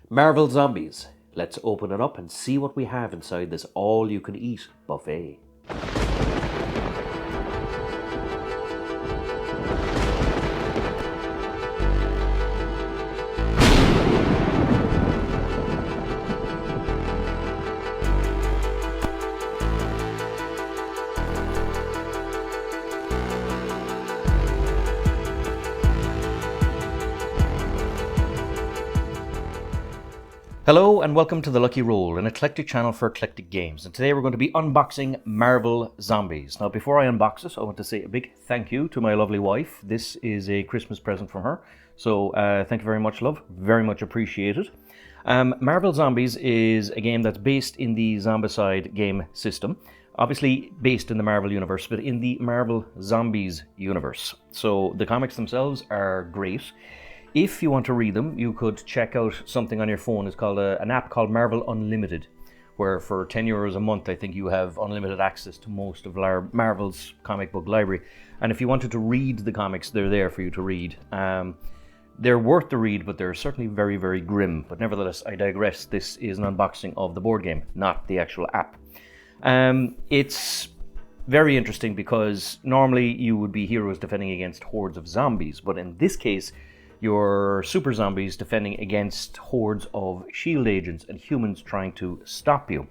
Marvel Zombies. Let's open it up and see what we have inside this all-you-can-eat buffet. Hello and welcome to The Lucky Roll, an eclectic channel for eclectic games. And today we're going to be unboxing Marvel Zombies. Now before I unbox it, I want to say a big thank you to my lovely wife. This is a Christmas present from her. So thank you very much, love. Very much appreciated. Marvel Zombies is a game that's based in the Zombicide game system. Obviously based in the Marvel universe, but in the Marvel Zombies universe. So the comics themselves are great. If you want to read them, you could check out something on your phone. It's called an app called Marvel Unlimited, where for €10 a month, I think you have unlimited access to most of Marvel's comic book library. And if you wanted to read the comics, they're there for you to read. They're worth the read, but they're certainly very, very grim. But nevertheless, I digress. This is an unboxing of the board game, not the actual app. It's very interesting because normally you would be heroes defending against hordes of zombies, but in this case, you're super zombies defending against hordes of shield agents and humans trying to stop you.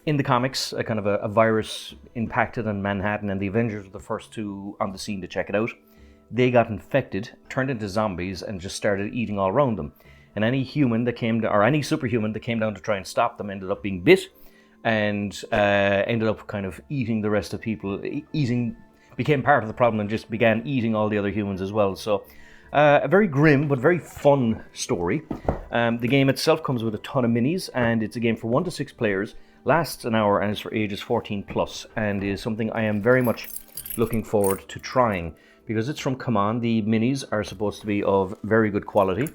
In the comics, a virus impacted on Manhattan, and the Avengers were the first two on the scene to check it out. They got infected, turned into zombies, and just started eating all around them. And any human that came to, or any superhuman that came down to try and stop them ended up being bit, and ended up kind of eating the rest of people, became part of the problem and just began eating all the other humans as well. So a very grim but very fun story. The game itself comes with a ton of minis, and it's a game for 1 to 6 players, lasts an hour, and is for ages 14 plus, and is something I am very much looking forward to trying because it's from Command. The minis are supposed to be of very good quality,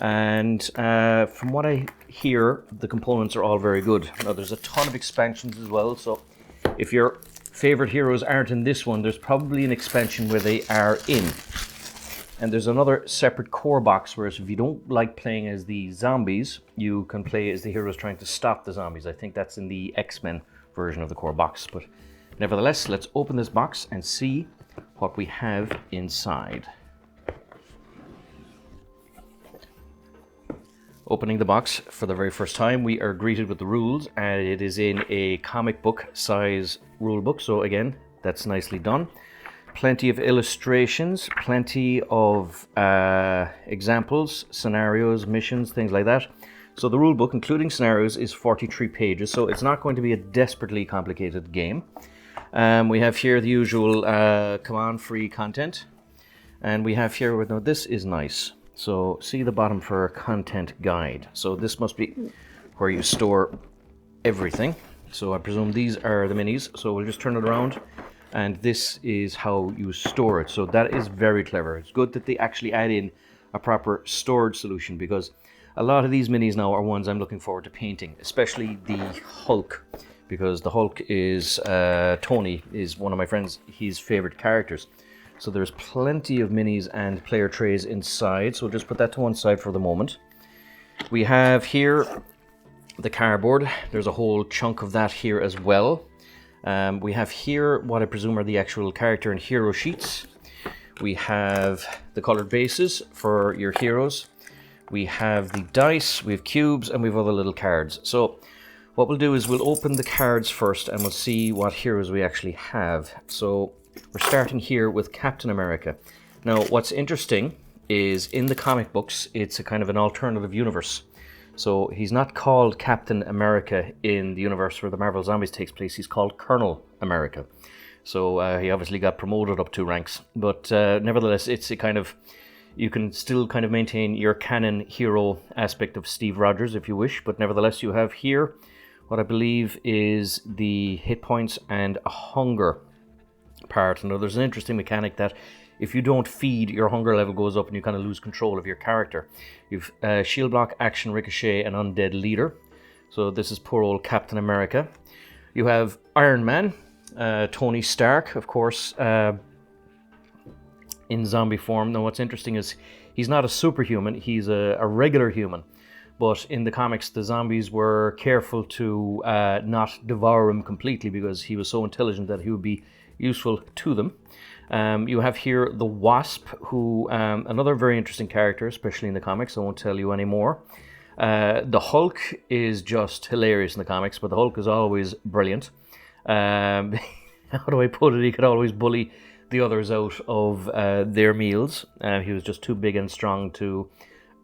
and from what I hear, the components are all very good. Now there's a ton of expansions as well, so if your favorite heroes aren't in this one, there's probably an expansion where they are in. And there's another separate core box, whereas if you don't like playing as the zombies, you can play as the heroes trying to stop the zombies. I think that's in the X-Men version of the core box. But nevertheless, let's open this box and see what we have inside. Opening the box for the very first time, we are greeted with the rules, and it is in a comic book size rule book. So again, that's nicely done. Plenty of illustrations, plenty of examples, scenarios, missions, things like that. So the rule book, including scenarios, is 43 pages, so it's not going to be a desperately complicated game. We have here the usual command-free content, and we have here, now this is nice. So see the bottom for content guide. So this must be where you store everything. So I presume these are the minis, so we'll just turn it around. And this is how you store it. So that is very clever. It's good that they actually add in a proper storage solution, because a lot of these minis now are ones I'm looking forward to painting, especially the Hulk, because the Hulk is, Tony is one of my friends, his favorite characters. So there's plenty of minis and player trays inside. So we'll just put that to one side for the moment. We have here the cardboard. There's a whole chunk of that here as well. We have here what I presume are the actual character and hero sheets. We have the colored bases for your heroes. We have the dice, we have cubes, and we have other little cards. So what we'll do is we'll open the cards first and we'll see what heroes we actually have. So we're starting here with Captain America. Now what's interesting is in the comic books, it's a kind of an alternative universe. So he's not called Captain America in the universe where the Marvel Zombies takes place. He's called Colonel America. So he obviously got promoted up 2 ranks. But nevertheless, it's a kind of, you can still kind of maintain your canon hero aspect of Steve Rogers if you wish. But nevertheless, you have here what I believe is the hit points and a hunger part. Now there's an interesting mechanic that if you don't feed, your hunger level goes up and you kind of lose control of your character. You've shield block, action, ricochet, and undead leader. So this is poor old Captain America. You have Iron Man, Tony Stark, of course, in zombie form. Now what's interesting is he's not a superhuman, he's a regular human. but in the comics, the zombies were careful to not devour him completely because he was so intelligent that he would be useful to them. You have here the Wasp, who another very interesting character, especially in the comics. I won't tell you any more. The Hulk is just hilarious in the comics, but the Hulk is always brilliant. How do I put it? He could always bully the others out of their meals. He was just too big and strong to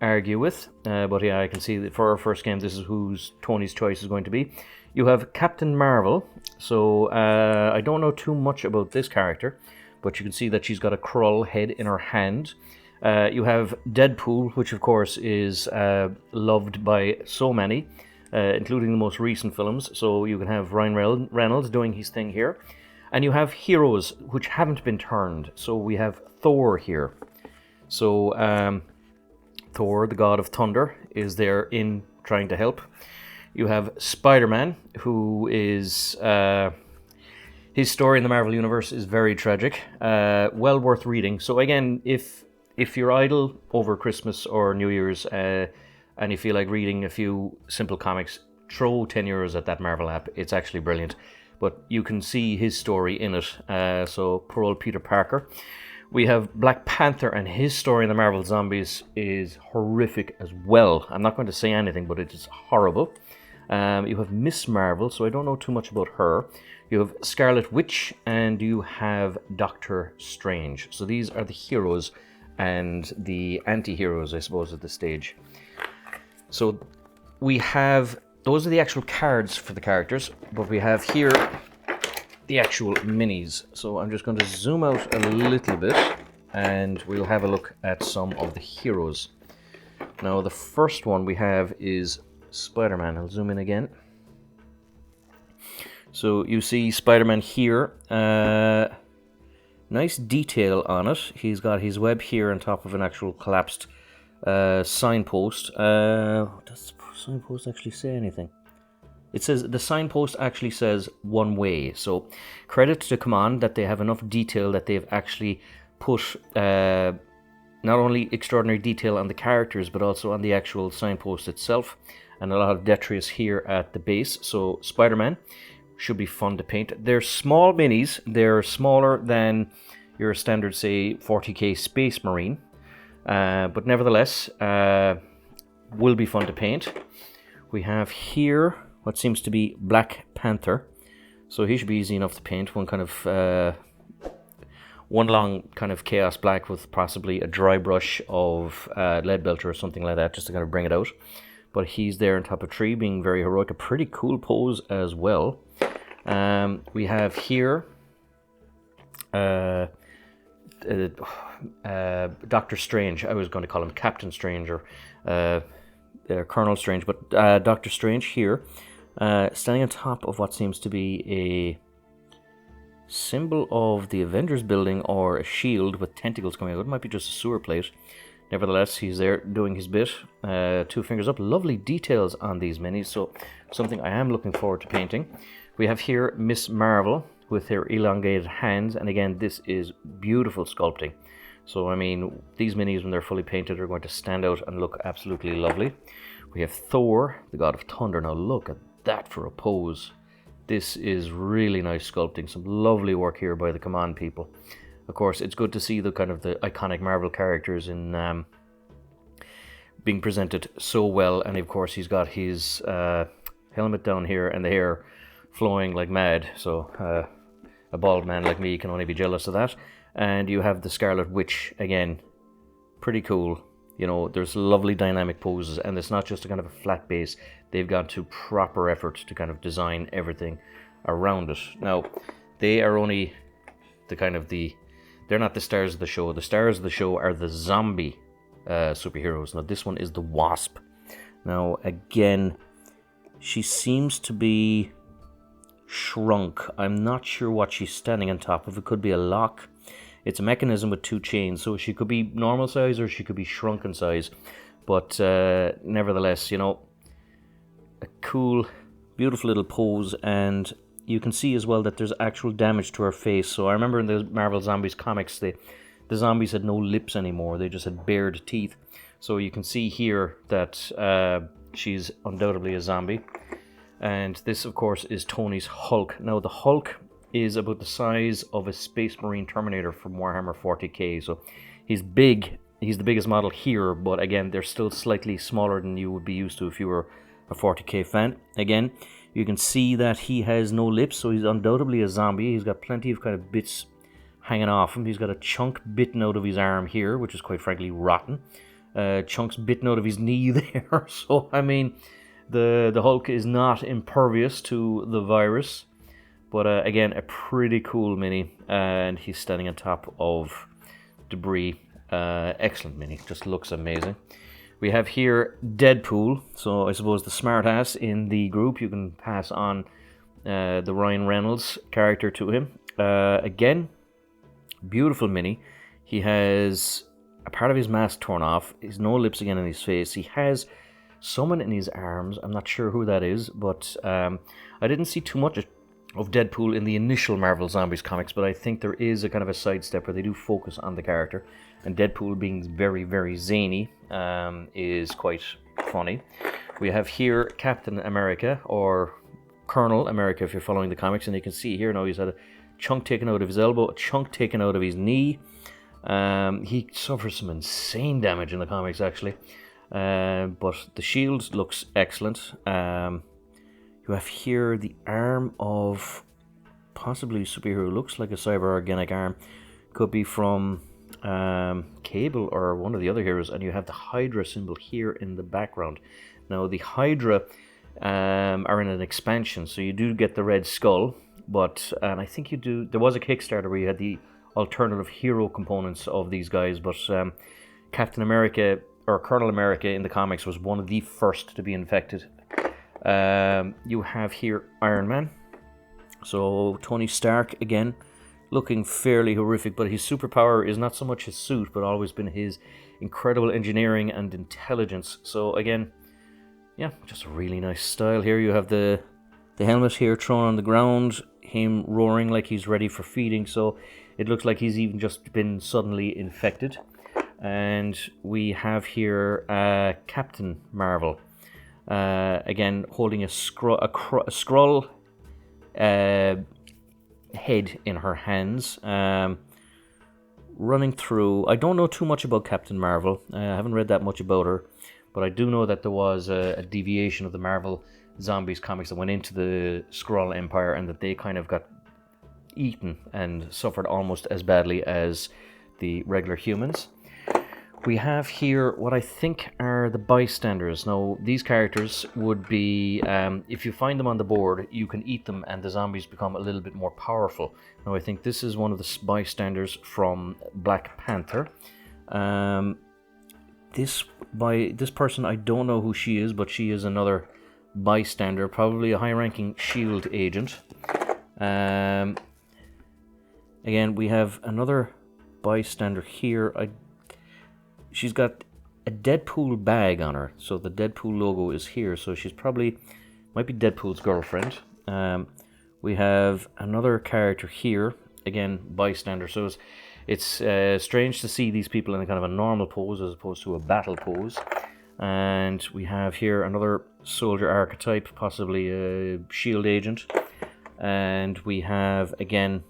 argue with. But yeah, I can see that for our first game, this is who's Tony's choice is going to be. You have Captain Marvel. So I don't know too much about this character, but you can see that she's got a Krull head in her hand. You have Deadpool, which of course is loved by so many, including the most recent films. So you can have Ryan Reynolds doing his thing here. And you have heroes which haven't been turned. So we have Thor here. So Thor, the god of thunder, is there in trying to help. You have Spider-Man, who is... his story in the Marvel Universe is very tragic. Well worth reading. So again, if you're idle over Christmas or New Year's and you feel like reading a few simple comics, throw €10 at that Marvel app. It's actually brilliant. But you can see his story in it. So poor old Peter Parker. We have Black Panther, and his story in the Marvel Zombies is horrific as well. I'm not going to say anything, but it is horrible. You have Miss Marvel, so I don't know too much about her. You have Scarlet Witch, and you have Doctor Strange. So these are the heroes and the anti-heroes, I suppose, at this stage. So we have... Those are the actual cards for the characters, but we have here the actual minis. So I'm just going to zoom out a little bit, and we'll have a look at some of the heroes. Now, the first one we have is Spider-Man. I'll zoom in again. So you see Spider-Man here. Nice detail on it. He's got his web here on top of an actual collapsed signpost. Does the signpost actually say anything? It says the signpost actually says one way. So credit to Command that they have enough detail that they've actually put not only extraordinary detail on the characters but also on the actual signpost itself, and a lot of detritus here at the base. So Spider-Man should be fun to paint. They're small minis. They're smaller than your standard, say, 40k Space Marine. But nevertheless, will be fun to paint. We have here what seems to be Black Panther. So he should be easy enough to paint. One kind of... one long kind of chaos black with possibly a dry brush of lead belter or something like that, just to kind of bring it out. But he's there on top of a tree, being very heroic. A pretty cool pose as well. We have here Doctor Strange. I was going to call him Captain Strange or Colonel Strange, but Doctor Strange here, standing on top of what seems to be a symbol of the Avengers building or a shield with tentacles coming out. It might be just a sewer plate. Nevertheless, he's there doing his bit. 2 fingers up. Lovely details on these minis, so something I am looking forward to painting. We have here Miss Marvel with her elongated hands, and again, this is beautiful sculpting. So, I mean, these minis, when they're fully painted, are going to stand out and look absolutely lovely. We have Thor, the god of thunder. Now, look at that for a pose. This is really nice sculpting. Some lovely work here by the Command people. Of course, it's good to see the kind of the iconic Marvel characters in being presented so well. And of course, he's got his helmet down here and the hair flowing like mad. So a bald man like me can only be jealous of that. And you have the Scarlet Witch again. Pretty cool. You know, there's lovely dynamic poses, and it's not just a kind of a flat base. They've gone to proper effort to kind of design everything around it. Now, they are only the kind of the... They're not the stars of the show. The stars of the show are the zombie superheroes. Now, this one is the Wasp. Now, again, she seems to be shrunk. I'm not sure what she's standing on top of. It could be a lock. It's a mechanism with 2 chains, so she could be normal size or she could be shrunken size. But nevertheless, you know, a cool, beautiful little pose, and you can see as well that there's actual damage to her face. So I remember in the Marvel Zombies comics, the zombies had no lips anymore. They just had bared teeth. So you can see here that she's undoubtedly a zombie. And this, of course, is Tony's Hulk. Now, the Hulk is about the size of a Space Marine Terminator from Warhammer 40k. So he's big. He's the biggest model here, but again, they're still slightly smaller than you would be used to if you were a 40k fan. Again, you can see that he has no lips, so he's undoubtedly a zombie. He's got plenty of kind of bits hanging off him. He's got a chunk bitten out of his arm here, which is quite frankly rotten. Chunks bitten out of his knee there. So, I mean, the Hulk is not impervious to the virus. But again, a pretty cool mini, and he's standing on top of debris. Excellent mini, just looks amazing. We have here Deadpool, so I suppose the smartass in the group. You can pass on the Ryan Reynolds character to him. Again, beautiful mini. He has a part of his mask torn off. He's no lips again in his face. He has someone in his arms. I'm not sure who that is, but I didn't see too much of Deadpool in the initial Marvel Zombies comics, but I think there is a kind of a sidestep where they do focus on the character, and Deadpool being very, very zany is quite funny. We have here Captain America, or Colonel America if you're following the comics, and you can see here now he's had a chunk taken out of his elbow, a chunk taken out of his knee. He suffers some insane damage in the comics actually, but the shield looks excellent. You have here the arm of possibly a superhero. Looks like a cyber organic arm. Could be from Cable or one of the other heroes. And you have the Hydra symbol here in the background. Now the Hydra are in an expansion, so you do get the Red Skull. But I think you do. There was a Kickstarter where you had the alternative hero components of these guys. But Captain America or Colonel America in the comics was one of the first to be infected. You have here Iron Man. So Tony Stark again, looking fairly horrific, but his superpower is not so much his suit, but always been his incredible engineering and intelligence. So again, yeah, just a really nice style here. You have the helmet here thrown on the ground, him roaring like he's ready for feeding. So it looks like he's even just been suddenly infected. And we have here Captain Marvel. Again, holding a Skrull head in her hands, running through. I don't know too much about Captain Marvel. I haven't read that much about her, but I do know that there was a deviation of the Marvel Zombies comics that went into the Skrull Empire, and that they kind of got eaten and suffered almost as badly as the regular humans. We have here what I think are the bystanders. Now, these characters would be, if you find them on the board, you can eat them and the zombies become a little bit more powerful. Now, I think this is one of the bystanders from Black Panther. This person, I don't know who she is, but she is another bystander, probably a high-ranking SHIELD agent. Again, we have another bystander here. She's got a Deadpool bag on her, so the Deadpool logo is here, so she's might be Deadpool's girlfriend. We have another character here, again, bystander, so it's strange to see these people in a kind of a normal pose as opposed to a battle pose. And we have here another soldier archetype, possibly a SHIELD agent. And we have, again,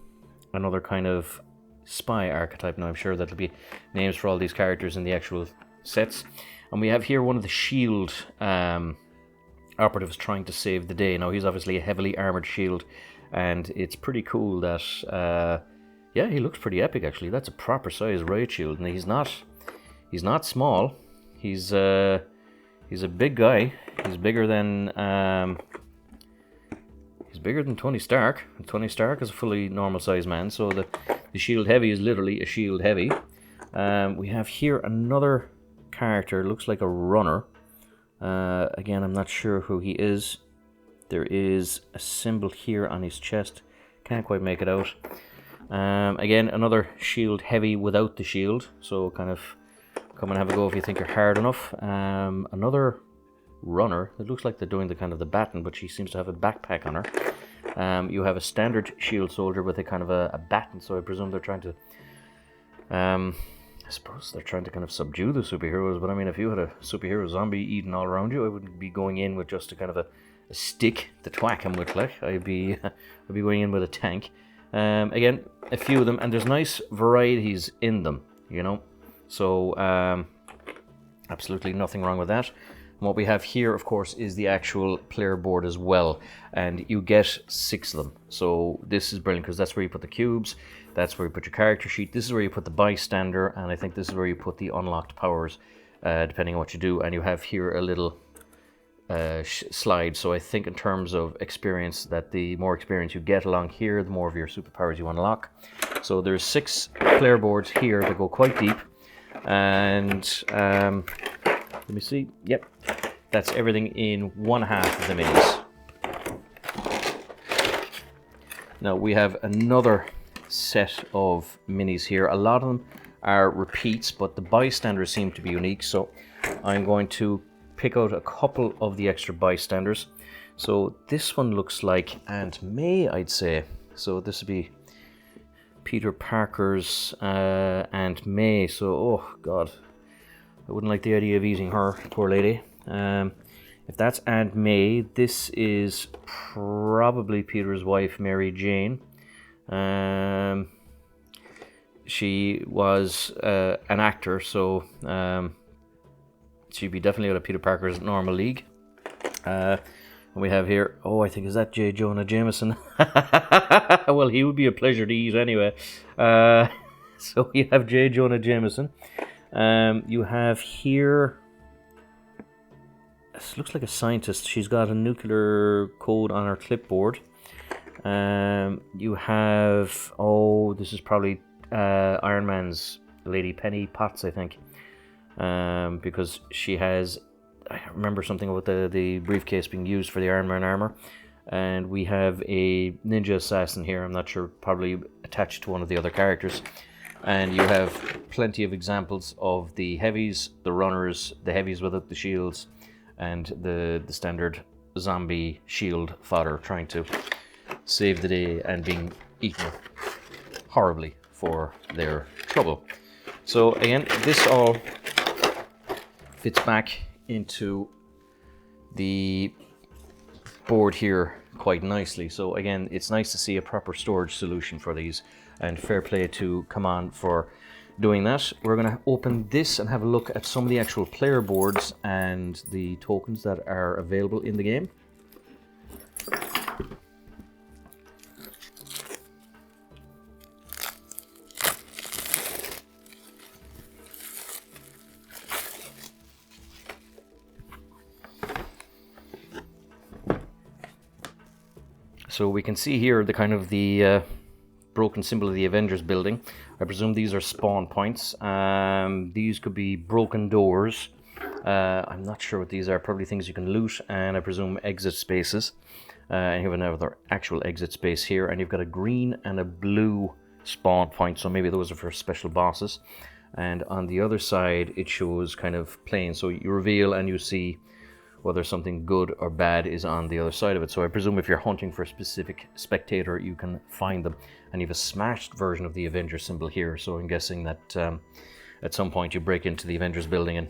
another kind of spy archetype. Now I'm sure that'll be names for all these characters in the actual sets. And we have here one of the SHIELD operatives trying to save the day. Now he's obviously a heavily armored SHIELD, and it's pretty cool that yeah, he looks pretty epic actually. That's a proper size riot shield, and he's not small. He's a big guy. He's bigger than Tony Stark. And Tony Stark is a fully normal sized man, so the SHIELD Heavy is literally a SHIELD Heavy. We have here another character, looks like a runner. Again, I'm not sure who he is. There is a symbol here on his chest. Can't quite make it out. Again, another SHIELD Heavy without the shield. So kind of come and have a go if you think you're hard enough. Another runner. It looks like they're doing the kind of the baton, but she seems to have a backpack on her. You have a standard SHIELD soldier with a kind of a baton, so I presume they're trying to I suppose they're trying to kind of subdue the superheroes, but I mean, if you had a superhero zombie eating all around you, I wouldn't be going in with just a kind of a stick to thwack him with, like. I'd be going in with a tank. Again, a few of them, and there's nice varieties in them, you know. So, absolutely nothing wrong with that. And what we have here, of course, is the actual player board as well, and you get 6 of them. So this is brilliant because that's where you put the cubes, that's where you put your character sheet, this is where you put the bystander, and I think this is where you put the unlocked powers, depending on what you do. And you have here a little slide. So I think in terms of experience, that the more experience you get along here, the more of your superpowers you unlock. So there's 6 player boards here that go quite deep, and let me see. Yep, that's everything in 1/2 of the minis. Now we have another set of minis here. A lot of them are repeats, but the bystanders seem to be unique. So I'm going to pick out a couple of the extra bystanders. So this one looks like Aunt May, I'd say. So this would be Peter Parker's Aunt May. So, oh God, I wouldn't like the idea of eating her, poor lady. If that's Aunt May, this is probably Peter's wife, Mary Jane. She was an actor, so she'd be definitely out of Peter Parker's normal league. And we have here, oh, I think, is that J. Jonah Jameson? Well, he would be a pleasure to eat anyway. So you have J. Jonah Jameson. You have here, this looks like a scientist. She's got a nuclear code on her clipboard. You have, oh, this is probably Iron Man's Lady Penny Potts, I think. Because she has, I remember something about the briefcase being used for the Iron Man armor. And we have a ninja assassin here, I'm not sure, probably attached to one of the other characters. And you have plenty of examples of the heavies, the runners, the heavies without the shields, and the standard zombie shield fodder trying to save the day and being eaten horribly for their trouble. So again, this all fits back into the board here quite nicely. So again, it's nice to see a proper storage solution for these, and fair play to CMON for doing that. We're going to open this and have a look at some of the actual player boards and the tokens that are available in the game. So we can see here the kind of the broken symbol of the Avengers building. I presume these are spawn points. These could be broken doors. I'm not sure what these are. Probably things you can loot, and I presume exit spaces. And you have another actual exit space here, and you've got a green and a blue spawn point. So maybe those are for special bosses. And on the other side, it shows kind of plain. So you reveal and you see whether something good or bad is on the other side of it. So I presume if you're hunting for a specific spectator, you can find them. And you have a smashed version of the Avengers symbol here. So I'm guessing that at some point you break into the Avengers building and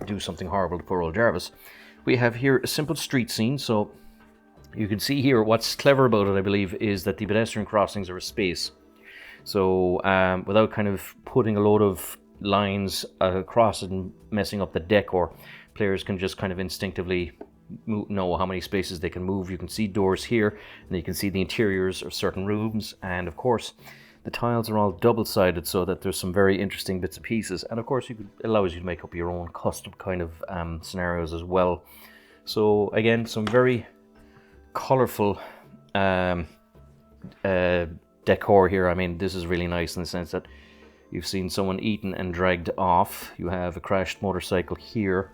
do something horrible to poor old Jarvis. We have here a simple street scene. So you can see here what's clever about it, I believe, is that the pedestrian crossings are a space. So without kind of putting a load of lines across it and messing up the decor, players can just kind of instinctively know how many spaces they can move. You can see doors here, and you can see the interiors of certain rooms, and of course the tiles are all double-sided so that there's some very interesting bits and pieces, and of course it allows you to make up your own custom kind of scenarios as well. So again, some very colorful decor here. I mean, this is really nice in the sense that you've seen someone eaten and dragged off. You have a crashed motorcycle here.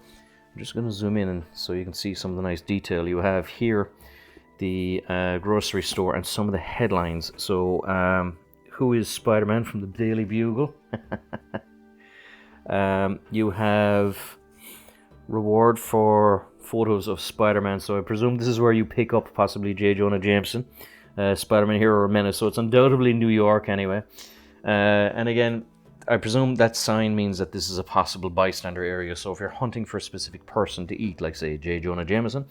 I'm just going to zoom in and so you can see some of the nice detail. You have here the grocery store and some of the headlines. So who is Spider-Man from the Daily Bugle? You have reward for photos of Spider-Man. So I presume this is where you pick up possibly J. Jonah Jameson, Spider-Man Hero or Menace. So it's undoubtedly New York anyway. And again, I presume that sign means that this is a possible bystander area. So if you're hunting for a specific person to eat, like say J. Jonah Jameson,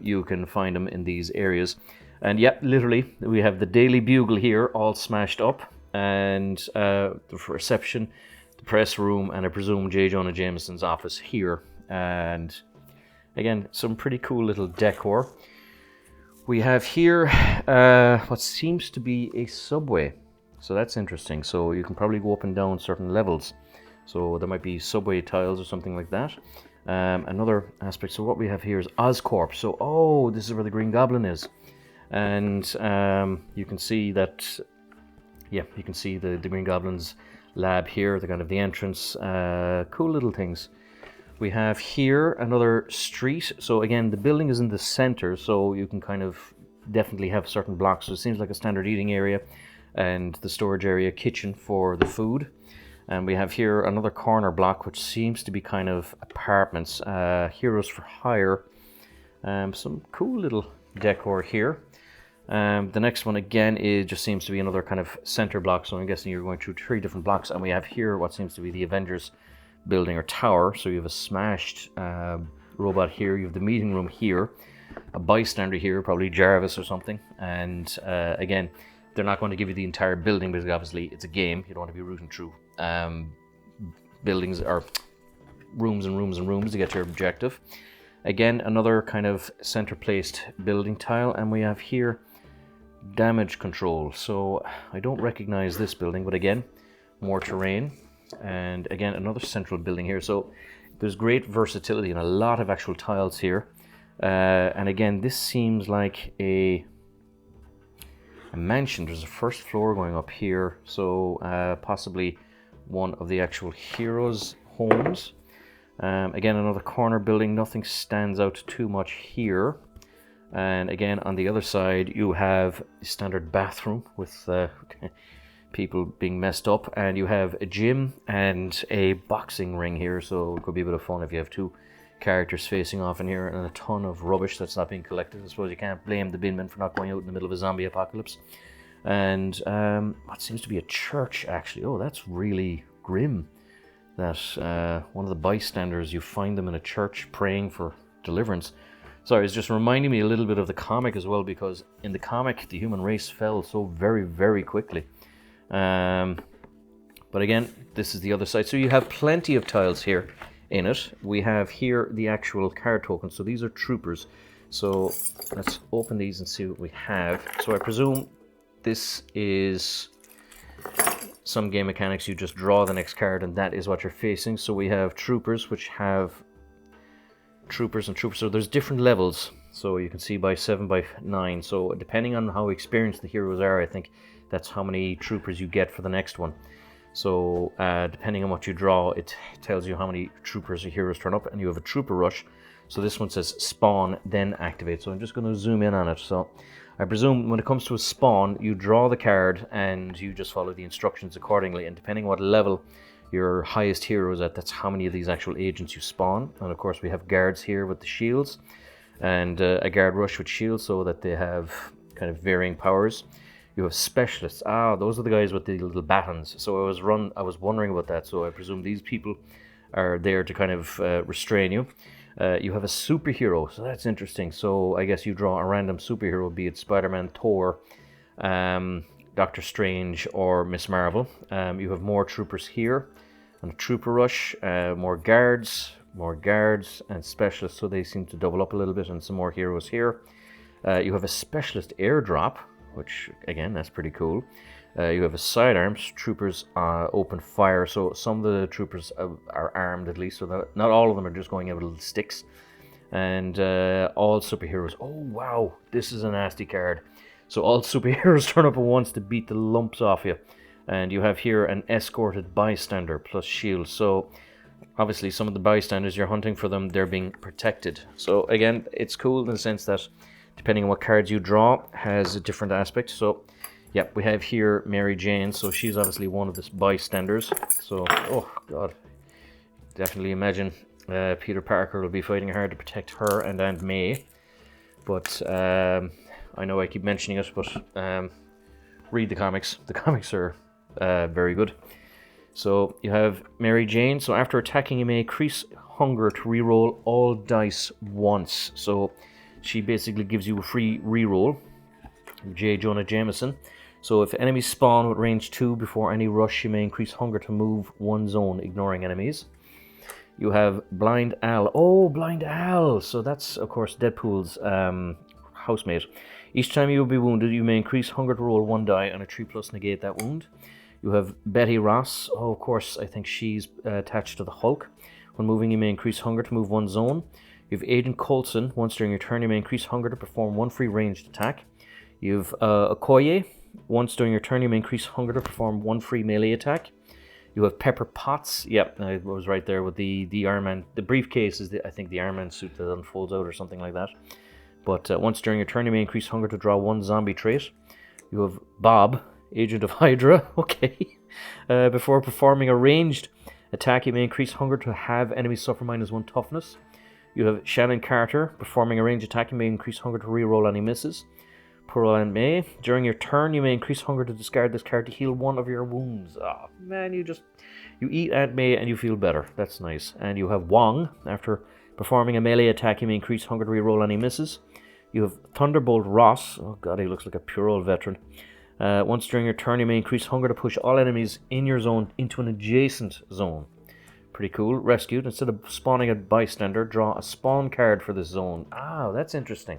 you can find them in these areas. And yep, literally, we have the Daily Bugle here all smashed up, and the reception, the press room, and I presume J. Jonah Jameson's office here. And again, some pretty cool little decor. We have here what seems to be a subway. So that's interesting. So you can probably go up and down certain levels. So there might be subway tiles or something like that. Another aspect, so what we have here is Oscorp. So, oh, this is where the Green Goblin is. And you can see that, yeah, you can see the Green Goblin's lab here, the kind of the entrance. Cool little things. We have here another street. So again, the building is in the center, so you can kind of definitely have certain blocks. So it seems like a standard eating area and the storage area, kitchen for the food. And we have here another corner block, which seems to be kind of apartments, heroes for hire. Some cool little decor here. The next one again just seems to be another kind of center block. So I'm guessing you're going through 3 different blocks. And we have here what seems to be the Avengers building or tower. So you have a smashed robot here. You have the meeting room here, a bystander here, probably Jarvis or something. And again, they're not going to give you the entire building because obviously it's a game. You don't want to be rooting through buildings or rooms and rooms and rooms to get your objective. Again, another kind of center placed building tile, and we have here damage control. So I don't recognize this building, but again, more terrain. And again, another central building here. So there's great versatility and a lot of actual tiles here. And again, this seems like a mansion. There's a first floor going up here. So possibly one of the actual heroes' homes. Again, another corner building. Nothing stands out too much here. And again, on the other side, you have a standard bathroom with people being messed up, and you have a gym and a boxing ring here, so it could be a bit of fun if you have 2 characters facing off in here, and a ton of rubbish that's not being collected. I suppose you can't blame the binmen for not going out in the middle of a zombie apocalypse. And what seems to be a church, actually. Oh, that's really grim. That one of the bystanders, you find them in a church praying for deliverance. Sorry, it's just reminding me a little bit of the comic as well, because in the comic, the human race fell so very, very quickly. But again, this is the other side. So you have plenty of tiles here in it. We have here the actual card tokens. So these are troopers. So let's open these and see what we have. So I presume this is some game mechanics. You just draw the next card and that is what you're facing. So we have troopers, which have troopers and troopers. So there's different levels. So you can see by 7 by 9. So depending on how experienced the heroes are, I think that's how many troopers you get for the next one. So depending on what you draw, it tells you how many troopers or heroes turn up, and you have a trooper rush. So this one says spawn, then activate. So I'm just going to zoom in on it. So I presume when it comes to a spawn, you draw the card and you just follow the instructions accordingly. And depending on what level your highest hero is at, that's how many of these actual agents you spawn. And of course we have guards here with the shields, and a guard rush with shields, so that they have kind of varying powers. You have specialists. Those are the guys with the little batons. So I was wondering about that. So I presume these people are there to kind of restrain you. You have a superhero, so that's interesting. So I guess you draw a random superhero, be it Spider-Man, Thor, Doctor Strange, or Miss Marvel. You have more troopers here, and a trooper rush, more guards, and specialists. So they seem to double up a little bit, and some more heroes here. You have a specialist airdrop, which again, that's pretty cool. You have a sidearms. Troopers open fire, so some of the troopers are armed at least, so that not all of them are just going out with little sticks. And all superheroes. Oh wow, this is a nasty card. So all superheroes turn up at once to beat the lumps off you. And you have here an escorted bystander plus shield. So obviously some of the bystanders, you're hunting for them, they're being protected. So again, it's cool in the sense that depending on what cards you draw, has a different aspect. So, yeah, we have here Mary Jane. So she's obviously one of the bystanders. So, oh God, definitely imagine Peter Parker will be fighting hard to protect her and Aunt May. But I know I keep mentioning it, but read the comics. The comics are very good. So you have Mary Jane. So after attacking, you may increase hunger to reroll all dice once. So she basically gives you a free reroll. J. Jonah Jameson. So if enemies spawn with range 2 before any rush, you may increase hunger to move one zone, ignoring enemies. You have Blind Al. Oh, Blind Al! So that's, of course, Deadpool's housemate. Each time you will be wounded, you may increase hunger to roll 1 die and a 3+ negate that wound. You have Betty Ross. Oh, of course, I think she's attached to the Hulk. When moving, you may increase hunger to move one zone. You have Agent Coulson. Once during your turn, you may increase hunger to perform 1 free ranged attack. You have Okoye. Once during your turn, you may increase hunger to perform 1 free melee attack. You have Pepper Potts. Yep, I was right there with the Iron Man. The briefcase is, I think, the Iron Man suit that unfolds out or something like that. But once during your turn, you may increase hunger to draw 1 zombie trait. You have Bob, Agent of Hydra. Okay. Before performing a ranged attack, you may increase hunger to have enemies suffer -1 toughness. You have Shannon Carter. Performing a ranged attack, you may increase hunger to reroll any misses. Pearl and May. During your turn, you may increase hunger to discard this card to heal 1 of your wounds. Oh, man, you eat Aunt May and you feel better. That's nice. And you have Wong. After performing a melee attack, you may increase hunger to reroll any misses. You have Thunderbolt Ross. Oh god, he looks like a pure old veteran. Once during your turn, you may increase hunger to push all enemies in your zone into an adjacent zone. Pretty cool. Rescued. Instead of spawning a bystander, draw a spawn card for this zone. Ah, that's interesting.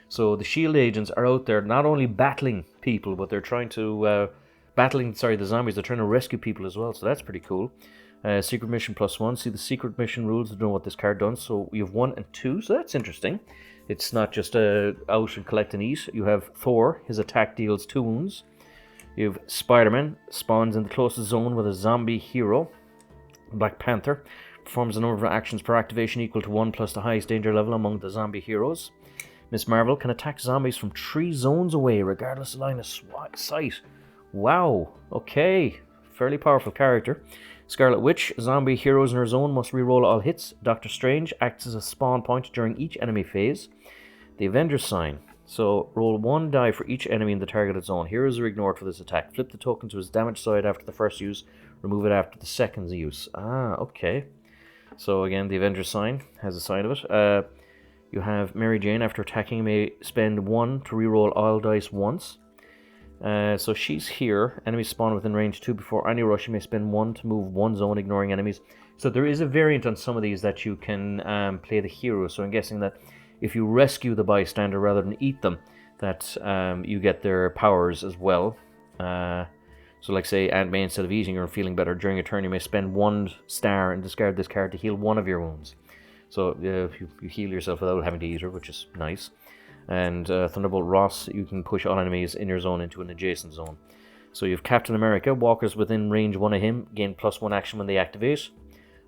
So the SHIELD agents are out there not only battling people, but they're trying to the zombies. They're trying to rescue people as well. So that's pretty cool. Secret mission +1. See the secret mission rules to know what this card does. So you have 1 and 2. So that's interesting. It's not just out and collect and eat. You have Thor. His attack deals 2 wounds. You have Spider-Man. Spawns in the closest zone with a zombie hero. Black Panther. Performs a number of actions per activation equal to 1 plus the highest danger level among the zombie heroes. Miss Marvel can attack zombies from 3 zones away, regardless of line of sight. Wow, okay, fairly powerful character. Scarlet Witch, zombie heroes in her zone must reroll all hits. Doctor Strange acts as a spawn point during each enemy phase. The Avengers sign. So roll 1 die for each enemy in the targeted zone. Heroes are ignored for this attack. Flip the token to his damage side after the first use. Remove it after the second use. Ah, okay. So again, the Avengers sign has a side of it. You have Mary Jane. After attacking, you may spend 1 to reroll all dice once. So she's here. Enemies spawn within range 2 before any rush. You may spend 1 to move 1 zone, ignoring enemies. So there is a variant on some of these that you can play the hero. So I'm guessing that if you rescue the bystander rather than eat them, that you get their powers as well. So like say Aunt May, instead of eating or feeling better during a turn, you may spend 1 star and discard this card to heal 1 of your wounds. So you heal yourself without having to eat her, which is nice. And Thunderbolt Ross, you can push all enemies in your zone into an adjacent zone. So you have Captain America. Walkers within range 1 of him gain +1 action when they activate.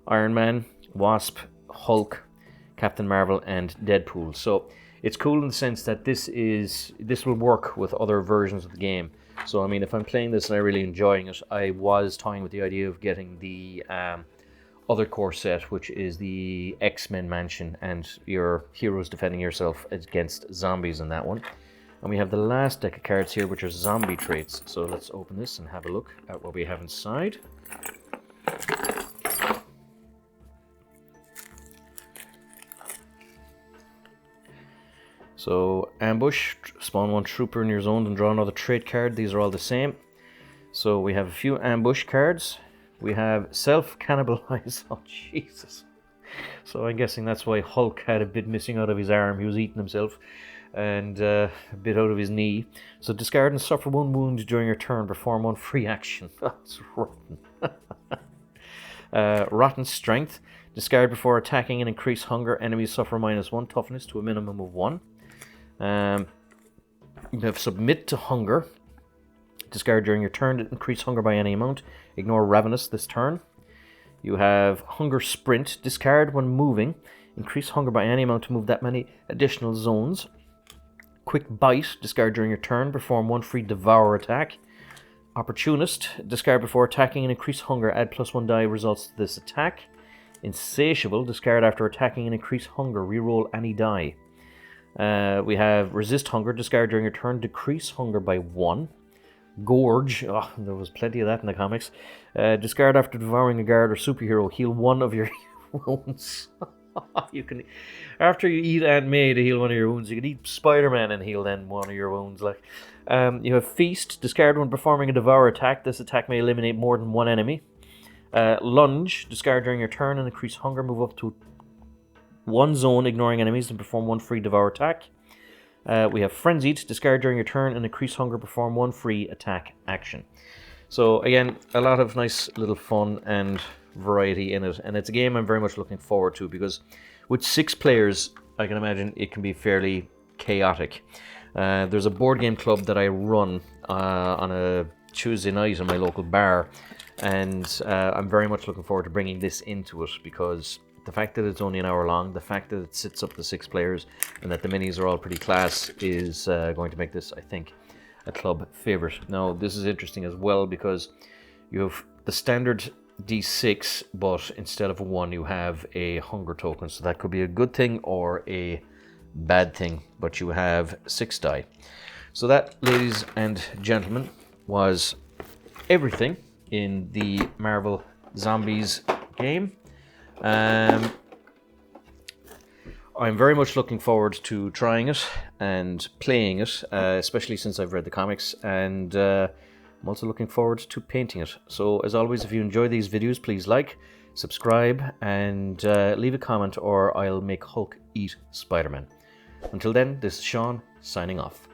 Iron Man, Wasp, Hulk, Captain Marvel, and Deadpool. So it's cool in the sense that this will work with other versions of the game. So I mean, if I'm playing this and I'm really enjoying it, I was toying with the idea of getting the other core set, which is the X-Men mansion and your heroes defending yourself against zombies in that one. And we have the last deck of cards here, which are zombie traits. So let's open this and have a look at what we have inside. So ambush, spawn 1 trooper in your zone and draw another trait card. These are all the same. So we have a few ambush cards. We have self-cannibalize. Oh, Jesus. So I'm guessing that's why Hulk had a bit missing out of his arm. He was eating himself. And a bit out of his knee. So discard and suffer 1 wound during your turn. Perform 1 free action. That's rotten. Rotten Strength. Discard before attacking and increase hunger. Enemies suffer -1 toughness to a minimum of 1. You have Submit to Hunger. Discard during your turn to increase hunger by any amount. Ignore Ravenous this turn. You have Hunger Sprint. Discard when moving. Increase hunger by any amount to move that many additional zones. Quick Bite. Discard during your turn. Perform 1 free Devour attack. Opportunist. Discard before attacking and increase hunger. Add +1 die results to this attack. Insatiable. Discard after attacking and increase hunger. Reroll any die. We have Resist Hunger. Discard during your turn. Decrease hunger by 1. Gorge. Oh, there was plenty of that in the comics. Discard after devouring a guard or superhero. Heal one of your wounds. You can, after you eat Aunt May to heal one of your wounds, you can eat Spider-Man and heal then one of your wounds. Like, you have Feast. Discard when performing a devour attack. This attack may eliminate more than one enemy. Lunge. Discard during your turn and increase hunger. Move up to one zone, ignoring enemies, and perform one free devour attack. We have Frenzied. Discard during your turn and increase hunger. Perform one free attack action. So again, a lot of nice little fun and variety in it, and it's a game I'm very much looking forward to, because with 6 players I can imagine it can be fairly chaotic. There's a board game club that I run on a Tuesday night in my local bar, and I'm very much looking forward to bringing this into it, because the fact that it's only an hour long, the fact that it sits up to 6 players, and that the minis are all pretty class is going to make this, I think, a club favorite. Now this is interesting as well, because you have the standard D6, but instead of a 1 you have a hunger token, so that could be a good thing or a bad thing, but you have 6 die. So that, ladies and gentlemen, was everything in the Marvel Zombies game. I'm very much looking forward to trying it and playing it, especially since I've read the comics, and I'm also looking forward to painting it. So as always, if you enjoy these videos, please like, subscribe, and leave a comment, or I'll make Hulk eat Spider-Man. Until then, this is Sean, signing off.